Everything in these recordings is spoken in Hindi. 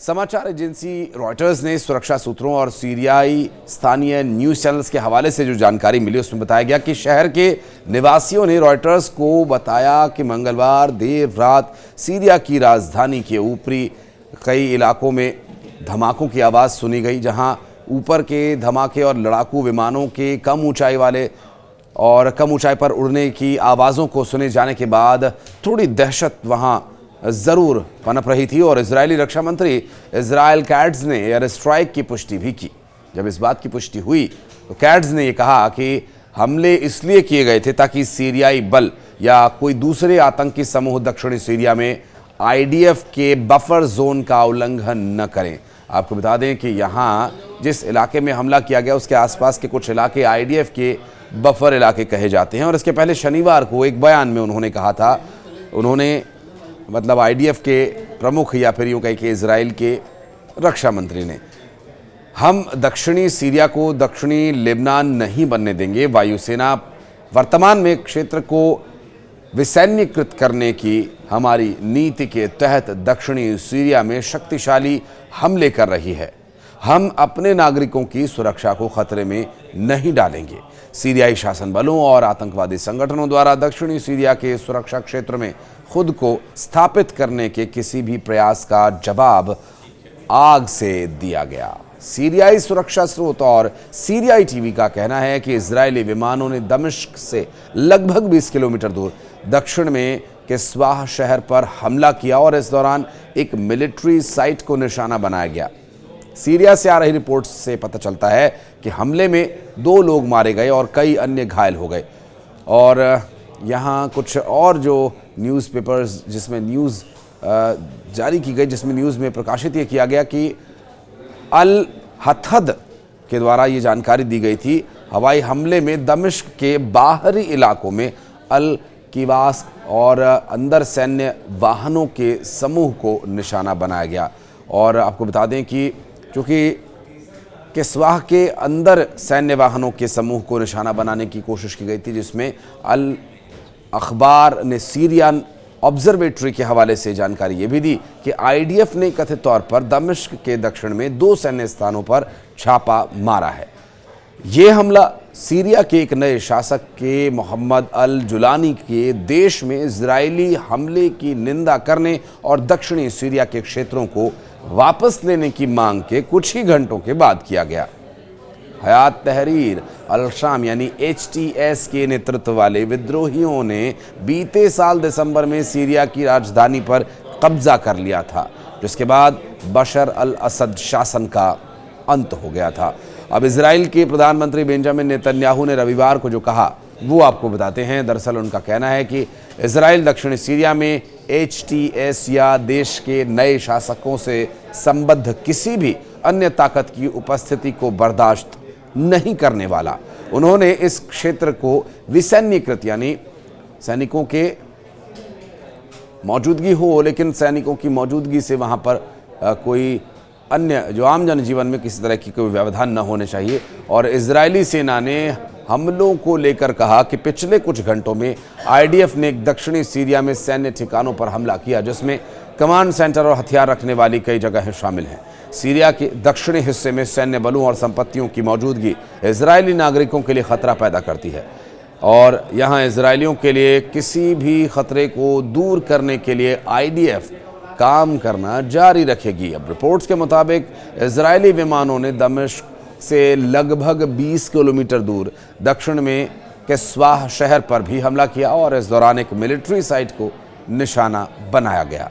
समाचार एजेंसी रॉयटर्स ने सुरक्षा सूत्रों और सीरियाई स्थानीय न्यूज़ चैनल्स के हवाले से जो जानकारी मिली उसमें बताया गया कि शहर के निवासियों ने रॉयटर्स को बताया कि मंगलवार देर रात सीरिया की राजधानी के ऊपरी कई इलाकों में धमाकों की आवाज़ सुनी गई, जहां ऊपर के धमाके और लड़ाकू विमानों के कम ऊंचाई पर उड़ने की आवाज़ों को सुने जाने के बाद थोड़ी दहशत वहां ज़रूर पनप रही थी। और इजरायली रक्षा मंत्री इज़राइल कैट्ज़ ने एयर स्ट्राइक की पुष्टि भी की। जब इस बात की पुष्टि हुई तो कैट्ज़ ने यह कहा कि हमले इसलिए किए गए थे ताकि सीरियाई बल या कोई दूसरे आतंकी समूह दक्षिणी सीरिया में IDF के बफर जोन का उल्लंघन न करें। आपको बता दें कि यहाँ जिस इलाके में हमला किया गया उसके आसपास के कुछ इलाके IDF के बफर इलाके कहे जाते हैं। और इसके पहले शनिवार को एक बयान में उन्होंने कहा था, मतलब IDF के प्रमुख या फिर यूँ कहें कि इजराइल के रक्षा मंत्री ने, हम दक्षिणी सीरिया को दक्षिणी लेबनान नहीं बनने देंगे। वायुसेना वर्तमान में क्षेत्र को विसैन्यकृत करने की हमारी नीति के तहत दक्षिणी सीरिया में शक्तिशाली हमले कर रही है। हम अपने नागरिकों की सुरक्षा को खतरे में नहीं डालेंगे। सीरियाई शासन बलों और आतंकवादी संगठनों द्वारा दक्षिणी सीरिया के सुरक्षा क्षेत्र में खुद को स्थापित करने के किसी भी प्रयास का जवाब आग से दिया गया। सीरियाई सुरक्षा स्रोत और सीरियाई टीवी का कहना है कि इजरायली विमानों ने दमिश्क से लगभग 20 किलोमीटर दूर दक्षिण में किस्वाह शहर पर हमला किया और इस दौरान एक मिलिट्री साइट को निशाना बनाया गया। सीरिया से आ रही रिपोर्ट से पता चलता है कि हमले में 2 लोग मारे गए और कई अन्य घायल हो गए। और यहाँ कुछ और जो न्यूज़पेपर्स जिसमें न्यूज़ जारी की गई, जिसमें न्यूज़ में प्रकाशित ये किया गया कि अल हथद के द्वारा ये जानकारी दी गई थी, हवाई हमले में दमिश्क के बाहरी इलाकों में अल किवास और अंदर सैन्य वाहनों के समूह को निशाना बनाया गया। और आपको बता दें कि चूँकि किस्वाह के अंदर सैन्य वाहनों के समूह को निशाना बनाने की कोशिश की गई थी, जिसमें अल अखबार ने सीरियन ऑब्जर्वेटरी के हवाले से जानकारी ये भी दी कि IDF ने कथित तौर पर दमिश्क के दक्षिण में 2 सैन्य स्थानों पर छापा मारा है। ये हमला सीरिया के एक नए शासक के मोहम्मद अल जुलानी के देश में इजरायली हमले की निंदा करने और दक्षिणी सीरिया के क्षेत्रों को वापस लेने की मांग के कुछ ही घंटों के बाद किया गया। हयात तहरीर अल शाम यानी HTS के नेतृत्व वाले विद्रोहियों ने बीते साल दिसंबर में सीरिया की राजधानी पर कब्जा कर लिया था, जिसके बाद बशर अल असद शासन का अंत हो गया था। अब इजराइल के प्रधानमंत्री बेंजामिन नेतन्याहू ने रविवार को जो कहा वो आपको बताते हैं। दरअसल उनका कहना है कि इजराइल दक्षिणी सीरिया में HTS या देश के नए शासकों से संबद्ध किसी भी अन्य ताकत की उपस्थिति को बर्दाश्त नहीं करने वाला। उन्होंने इस क्षेत्र को विसैन्यकृत यानी सैनिकों के मौजूदगी हो, लेकिन सैनिकों की मौजूदगी से वहां पर कोई अन्य जो आम जनजीवन में किसी तरह की कोई व्यवधान न होने चाहिए। और इजरायली सेना ने हमलों को लेकर कहा कि पिछले कुछ घंटों में IDF ने दक्षिणी सीरिया में सैन्य ठिकानों पर हमला किया, जिसमें कमांड सेंटर और हथियार रखने वाली कई जगहें शामिल हैं। सीरिया के दक्षिणी हिस्से में सैन्य बलों और संपत्तियों की मौजूदगी इजरायली नागरिकों के लिए खतरा पैदा करती है और यहाँ इजरायलियों के लिए किसी भी खतरे को दूर करने के लिए IDF काम करना जारी रखेगी। अब रिपोर्ट्स के मुताबिक इजरायली विमानों ने दमिश्क से लगभग 20 किलोमीटर दूर दक्षिण में किस्वाह शहर पर भी हमला किया और इस दौरान एक मिलिट्री साइट को निशाना बनाया गया।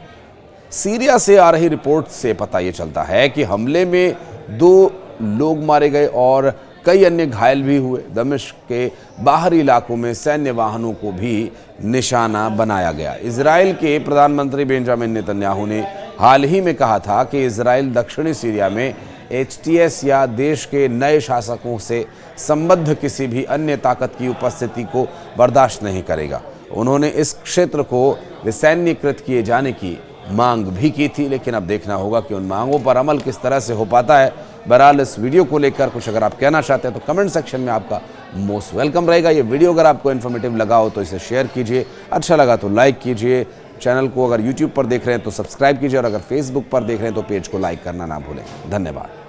सीरिया से आ रही रिपोर्ट से पता ये चलता है कि हमले में 2 लोग मारे गए और कई अन्य घायल भी हुए। दमिश्क के बाहरी इलाकों में सैन्य वाहनों को भी निशाना बनाया गया। इजराइल के प्रधानमंत्री बेंजामिन नेतन्याहू ने हाल ही में कहा था कि इजराइल दक्षिणी सीरिया में HTS या देश के नए शासकों से संबद्ध किसी भी अन्य ताकत की उपस्थिति को बर्दाश्त नहीं करेगा। उन्होंने इस क्षेत्र को विसैन्यकृत किए जाने की मांग भी की थी, लेकिन अब देखना होगा कि उन मांगों पर अमल किस तरह से हो पाता है। बहरहाल इस वीडियो को लेकर कुछ अगर आप कहना चाहते हैं तो कमेंट सेक्शन में आपका मोस्ट वेलकम रहेगा। ये वीडियो अगर आपको इन्फॉर्मेटिव लगा हो तो इसे शेयर कीजिए, अच्छा लगा तो लाइक कीजिए। चैनल को अगर यूट्यूब पर देख रहे हैं तो सब्सक्राइब कीजिए और अगर फेसबुक पर देख रहे हैं तो पेज को लाइक करना ना भूलें। धन्यवाद।